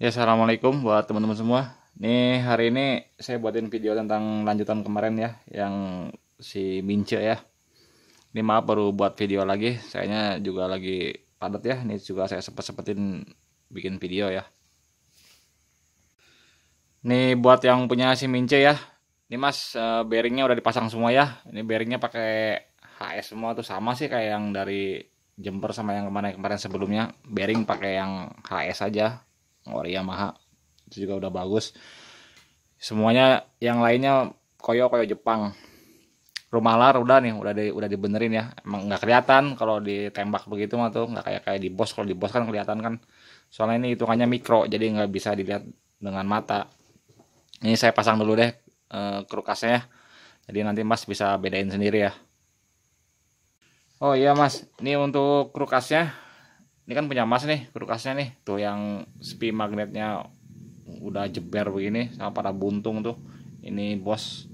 Ya, assalamualaikum buat teman-teman semua. Nih, hari ini saya buatin video tentang lanjutan kemarin ya, yang si Mince ya. Ini maaf baru buat video lagi, sayanya juga lagi padat ya. Ini juga saya sempet-sempetin bikin video ya. Nih buat yang punya si Mince ya. Ini Mas, bearingnya udah dipasang semua ya. Ini bearingnya pakai HS semua tuh, sama sih kayak yang dari jumper sama yang kemarin-kemarin sebelumnya. Bearing pakai yang HS aja, ori Yamaha. Itu juga udah bagus. Semuanya yang lainnya koyo Jepang. Rumah lar udah nih, udah dibenerin ya. Emang nggak kelihatan kalau ditembak begitu mah tuh, nggak kayak di Bos. Kalau di Bos kan kelihatan kan. Soalnya ini hitungannya mikro, jadi nggak bisa dilihat dengan mata. Ini saya pasang dulu deh krukasnya ya. Jadi nanti Mas bisa bedain sendiri ya. Oh iya Mas, ini untuk krukasnya. Ini kan punya Mas nih krukasnya nih. Tuh yang spi magnetnya udah jeber begini sama pada buntung tuh. Ini Bos.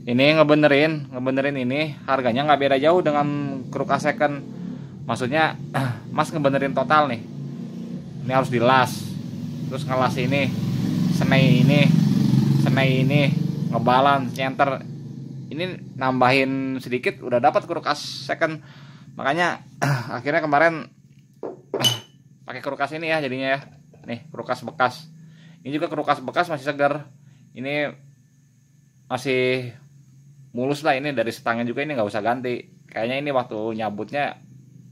Ini ngebenerin ini harganya nggak beda jauh dengan krukas second. Maksudnya Mas ngebenerin total nih. Ini harus dilas. Terus ngelas ini, senei ini, ngebalans, nyenter. Ini nambahin sedikit udah dapat krukas second. Makanya akhirnya kemarin pakai krukas ini ya jadinya ya. Nih, krukas bekas. Ini juga krukas bekas masih segar. Ini masih mulus lah, ini dari setangnya juga, ini nggak usah ganti. Kayaknya ini waktu nyabutnya,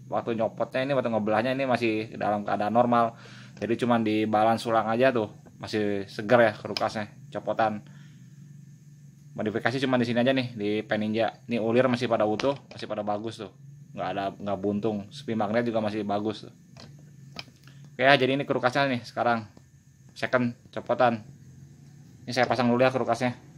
waktu nyopotnya ini, waktu ngebelahnya ini masih dalam keadaan normal. Jadi cuman di balans sulang aja tuh, masih segar ya krukasnya, copotan. Modifikasi cuma di sini aja nih di Peninja. Ini ulir masih pada utuh, masih pada bagus tuh. Nggak buntung. Spi magnet juga masih bagus tuh. Oke ya, jadi ini krukasnya nih sekarang. Second copotan. Ini saya pasang dulu ya krukasnya.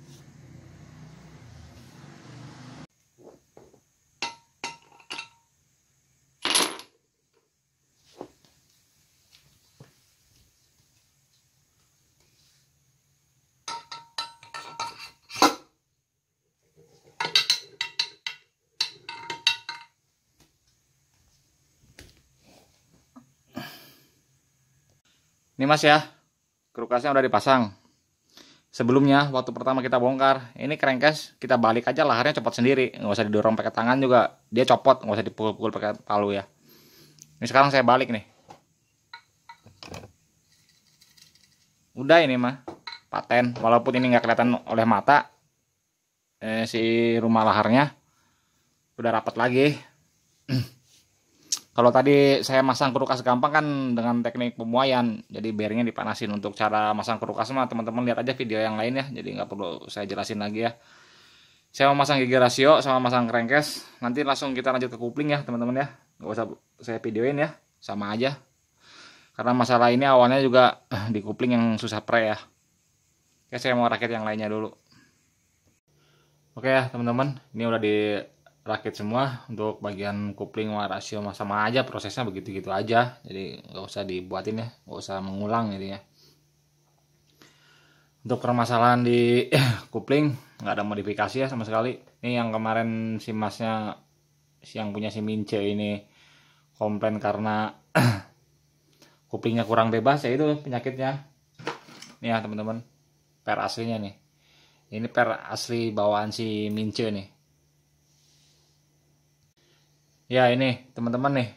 Ini Mas ya, krukasnya udah dipasang. Sebelumnya waktu pertama kita bongkar, ini crankcase kita balik aja, laharnya copot sendiri, nggak usah didorong pakai tangan juga, dia copot, nggak usah dipukul-pukul pakai palu ya. Ini sekarang saya balik nih. Udah ini mah paten, walaupun ini nggak kelihatan oleh mata, si rumah laharnya udah rapat lagi. Kalau tadi saya masang krukas gampang kan dengan teknik pemuaian, jadi bearingnya dipanasin. Untuk cara masang krukas mah teman-teman lihat aja video yang lain ya, jadi nggak perlu saya jelasin lagi ya. Saya mau masang gigi rasio sama masang crankcase, nanti langsung kita lanjut ke kupling ya teman-teman ya, nggak usah saya videoin ya, sama aja. Karena masalah ini awalnya juga di kupling yang susah pre ya. Oke, saya mau rakit yang lainnya dulu. Oke ya teman-teman, ini udah dirakit semua. Untuk bagian kupling sama rasio sama aja, prosesnya begitu-gitu aja, jadi nggak usah dibuatin ya, nggak usah mengulang jadinya. Untuk permasalahan di kupling nggak ada modifikasi ya sama sekali. Ini yang kemarin si Masnya, yang punya si Mince ini komplain karena kuplingnya kurang bebas, ya itu penyakitnya. Nih ya teman-teman, per aslinya nih. Ini per asli bawaan si Mince nih. Ya ini teman-teman nih,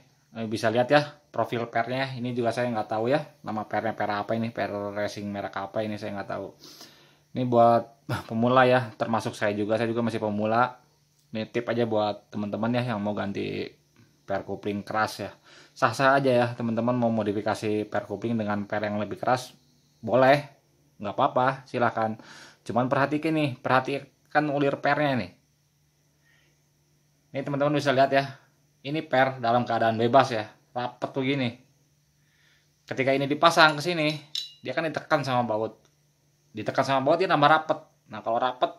bisa lihat ya profil pernya. Ini juga saya nggak tahu ya nama pernya, per apa ini, per racing merek apa ini saya nggak tahu. Ini buat pemula ya, termasuk saya juga masih pemula. Ini tip aja buat teman-teman ya yang mau ganti per kupling keras ya. Sah-sah aja ya teman-teman mau modifikasi per kupling dengan per yang lebih keras, boleh, nggak apa-apa, silahkan. Cuman perhatikan ulir pernya nih. Ini teman-teman bisa lihat ya, ini per dalam keadaan bebas ya, rapet tuh gini. Ketika ini dipasang ke sini, dia kan ditekan sama baut. Ditekan sama baut dia nambah rapet. Nah kalau rapet,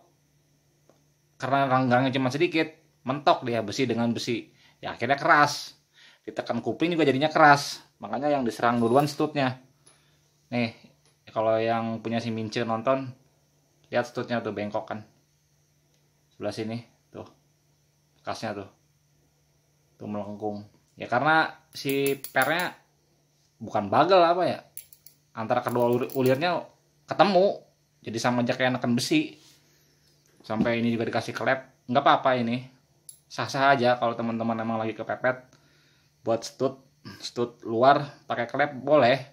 karena renggangnya cuma sedikit, mentok dia besi dengan besi. Ya akhirnya keras. Ditekan kupling juga jadinya keras. Makanya yang diserang duluan stutnya. Nih, kalau yang punya si Mince nonton, lihat stutnya tuh bengkok kan. Sebelah sini, tuh. Bekasnya tuh. Tuh melengkung. Ya karena si pernya bukan bagel apa ya, antara kedua ulirnya ketemu, jadi sama aja kayak neken besi. Sampai ini juga dikasih klep, nggak apa-apa, ini sah-sah aja kalau teman-teman emang lagi kepepet buat stud luar pakai klep boleh,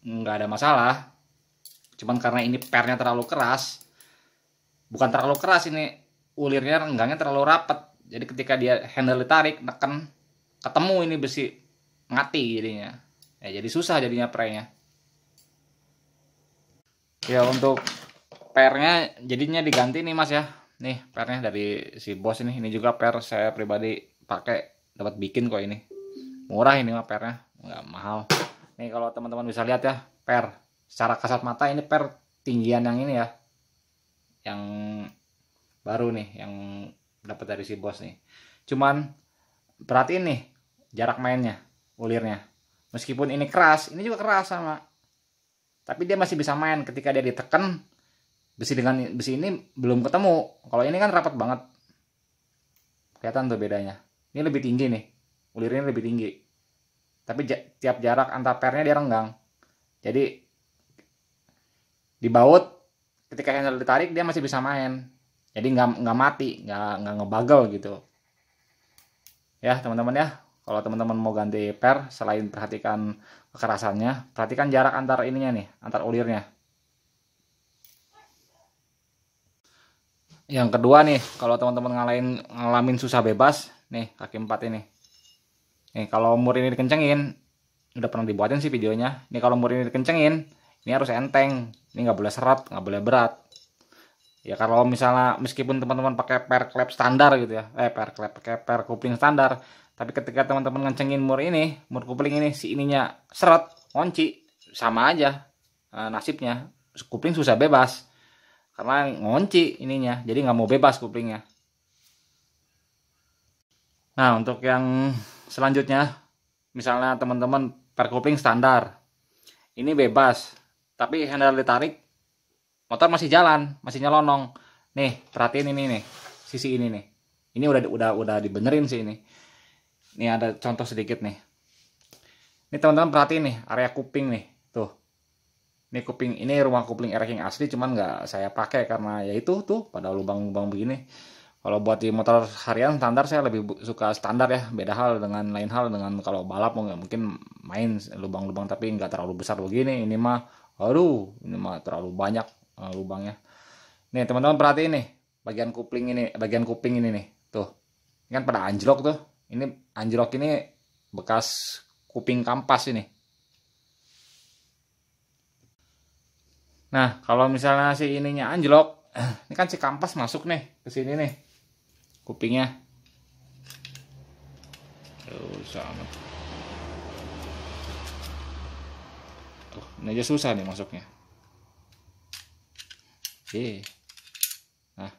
nggak ada masalah. Cuman karena ini pernya terlalu keras, bukan terlalu keras, ini ulirnya renggangnya terlalu rapet, jadi ketika dia handle ditarik neken ketemu ini besi, ngati jadinya ya, jadi susah jadinya prenya. Ya untuk pernya jadinya diganti nih mas ya, nih pernya dari si bos ini juga per saya pribadi pakai, dapat bikin kok, ini murah ini mah pernya, nggak mahal. Nih kalau teman-teman bisa lihat ya, per secara kasat mata ini per tinggian yang ini ya, yang baru nih yang dapat dari si bos nih. Cuman perhatiin nih jarak mainnya ulirnya, meskipun ini keras, ini juga keras sama, tapi dia masih bisa main ketika dia ditekan. Besi dengan besi ini belum ketemu, kalau ini kan rapat banget, kelihatan tuh bedanya. Ini lebih tinggi nih, ulirnya lebih tinggi, tapi tiap jarak antar pernya dia renggang, jadi dibaut ketika handle ditarik dia masih bisa main, jadi nggak mati, nggak ngebagel gitu ya teman-teman ya. Kalau teman-teman mau ganti per, selain perhatikan kekerasannya, perhatikan jarak antar ininya nih, antar ulirnya. Yang kedua nih, kalau teman-teman ngalamin susah bebas nih, kaki 4 ini nih, kalau mur ini dikencengin, udah pernah dibuatin sih videonya. Nih kalau mur ini dikencengin, ini harus enteng, ini nggak boleh seret, nggak boleh berat ya. Kalau misalnya meskipun teman-teman pakai per klep standar gitu ya, per klep pakai per kupling standar, tapi ketika teman-teman ngencengin mur ini, mur kupling ini, si ininya seret, ngunci, sama aja nasibnya, kupling susah bebas karena ngunci ininya, jadi nggak mau bebas kuplingnya. Nah untuk yang selanjutnya, misalnya teman-teman per kupling standar, ini bebas, tapi handle ditarik, motor masih jalan, masih nyelonong. Nih perhatiin ini nih, sisi ini nih, ini udah dibenerin sih ini. Ini ada contoh sedikit nih. Ini teman-teman perhatiin nih, area kuping nih, tuh. Ini kuping, ini rumah kupling Air-King asli, cuman nggak saya pakai karena ya itu tuh pada lubang-lubang begini. Kalau buat di motor harian standar saya lebih suka standar ya, beda hal dengan lain hal dengan kalau balap mungkin main lubang-lubang tapi nggak terlalu besar begini. Ini mah, aduh, ini mah terlalu banyak lubangnya. Nih teman-teman perhatiin nih, bagian kuping ini nih, tuh, ini kan pada anjlok tuh. Ini anjlok ini bekas kuping kampas ini. Nah, kalau misalnya si ininya anjlok, ini kan si kampas masuk nih ke sini nih, kupingnya. Susah amat. Tuh, ini aja susah nih masuknya. Oke. Nah,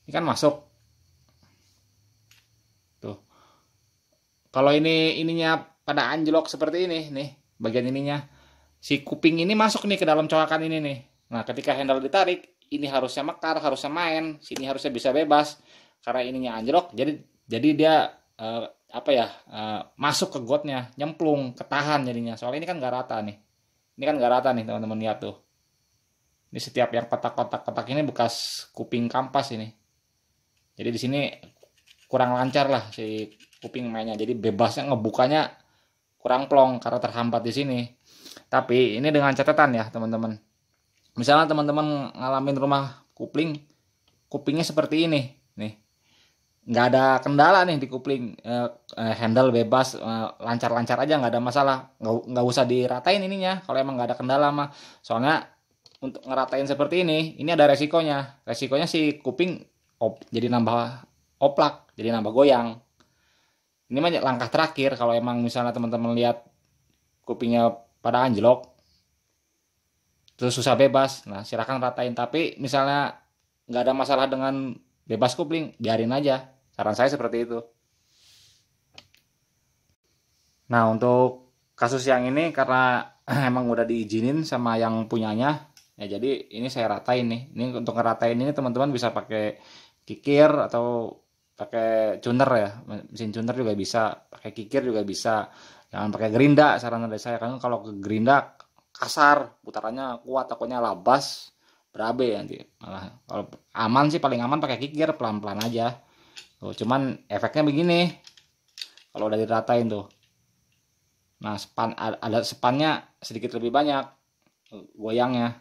ini kan masuk. Tuh. Kalau ininya pada anjlok seperti ini, nih, bagian ininya, si kuping ini masuk nih ke dalam colokan ini nih. Nah, ketika handle ditarik, ini harusnya mekar, harusnya main, sini harusnya bisa bebas. Karena ininya anjlok, jadi dia masuk ke gotnya, nyemplung, ketahan jadinya. Soalnya ini kan nggak rata nih. Ini kan nggak rata nih, teman-teman lihat tuh. Ini setiap yang kotak-kotak ini bekas kuping kampas ini. Jadi di sini kurang lancar lah si kuping mainnya. Jadi bebasnya ngebukanya kurang plong karena terhambat di sini. Tapi ini dengan catatan ya teman-teman. Misalnya teman-teman ngalamin rumah kupingnya seperti ini, nih, nggak ada kendala nih di kupling, handle bebas, lancar-lancar aja, nggak ada masalah, nggak usah diratain ininya kalau emang nggak ada kendala mah. Soalnya untuk ngeratain seperti ini ada resikonya si kuping jadi nambah oplak, jadi nambah goyang. Ini mah langkah terakhir kalau emang misalnya teman-teman lihat kupingnya pada anjlok terus susah bebas, nah silakan ratain. Tapi misalnya nggak ada masalah dengan bebas kupling, biarin aja, saran saya seperti itu. Nah untuk kasus yang ini karena emang udah diizinin sama yang punyanya ya, jadi ini saya ratain nih. Ini untuk ngeratain ini teman-teman bisa pakai kikir atau pakai tuner ya, mesin tuner juga bisa, pakai kikir juga bisa. Jangan pakai gerinda saran dari saya, karena kalau ke gerinda kasar, putarannya kuat, takutnya labas berabe nanti. Malah kalau aman sih, paling aman pakai kick gear, pelan-pelan aja. Tuh, cuman efeknya begini kalau udah diratain tuh. Nah, ada spannya sedikit lebih banyak goyangnya.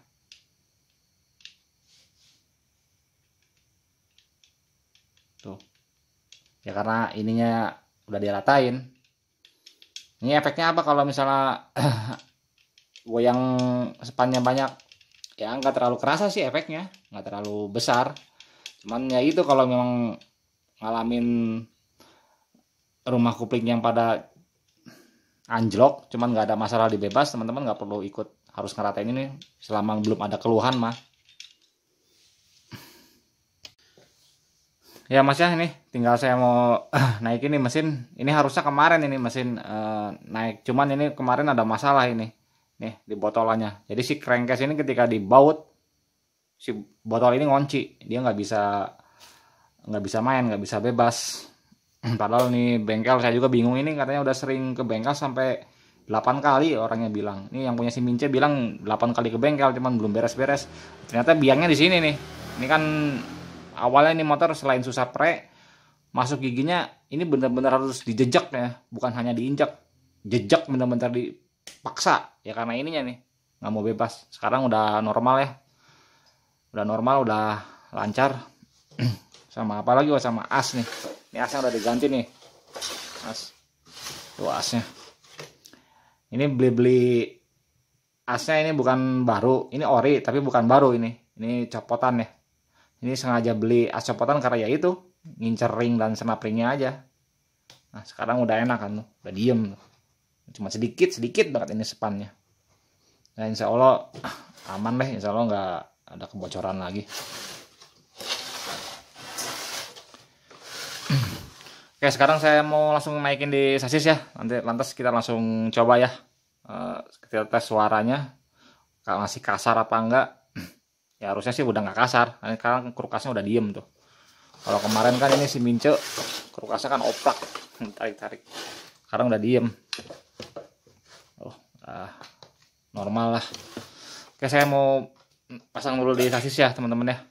Tuh. Ya karena ininya udah diratain. Ini efeknya apa kalau misalnya goyang spannya banyak? Ya nggak terlalu kerasa sih efeknya, nggak terlalu besar. Cuman ya itu kalau memang ngalamin rumah kupling yang pada anjlok, cuman nggak ada masalah di bebas, teman-teman nggak perlu ikut harus ngeratain ini selama belum ada keluhan mah. Ya mas ya, ini tinggal saya mau naik ini mesin. Ini harusnya kemarin ini mesin naik, cuman ini kemarin ada masalah ini nih di botolannya. Jadi si crankcase ini ketika dibaut, si botol ini ngunci, dia nggak bisa main, nggak bisa bebas. Padahal nih bengkel saya juga bingung, ini katanya udah sering ke bengkel sampai 8 kali orangnya bilang. Ini yang punya si Mince bilang 8 kali ke bengkel cuman belum beres-beres. Ternyata biangnya di sini nih. Ini kan awalnya ini motor selain susah masuk giginya ini benar-benar harus dijejak ya, bukan hanya diinjak. Jejak benar-benar dipaksa ya, karena ininya nih nggak mau bebas. Sekarang udah normal ya. Udah normal, udah lancar. Sama apa lagi, sama as nih. Ini asnya udah diganti nih. As. Tuh asnya. Ini beli asnya ini bukan baru, ini ori tapi bukan baru ini. Ini copotan ya. Ini sengaja beli as copotan karena ya itu, ngincer ring dan senap ringnya aja. Nah, sekarang udah enak kan tuh. Udah diem. Cuma sedikit banget ini sepannya. Nah, insya Allah aman deh, insya Allah nggak ada kebocoran lagi. Oke, sekarang saya mau langsung naikin di sasis ya. Nanti lantas kita langsung coba ya. Kita tes suaranya, kalau masih kasar apa enggak. Ya harusnya sih udah nggak kasar. Karena sekarang krukasnya udah diem tuh. Kalau kemarin kan ini si Mince, krukasnya kan oplak, tarik-tarik. Sekarang udah diem. Oh, normal lah. Oke, saya mau pasang dulu di sasis ya teman-teman ya.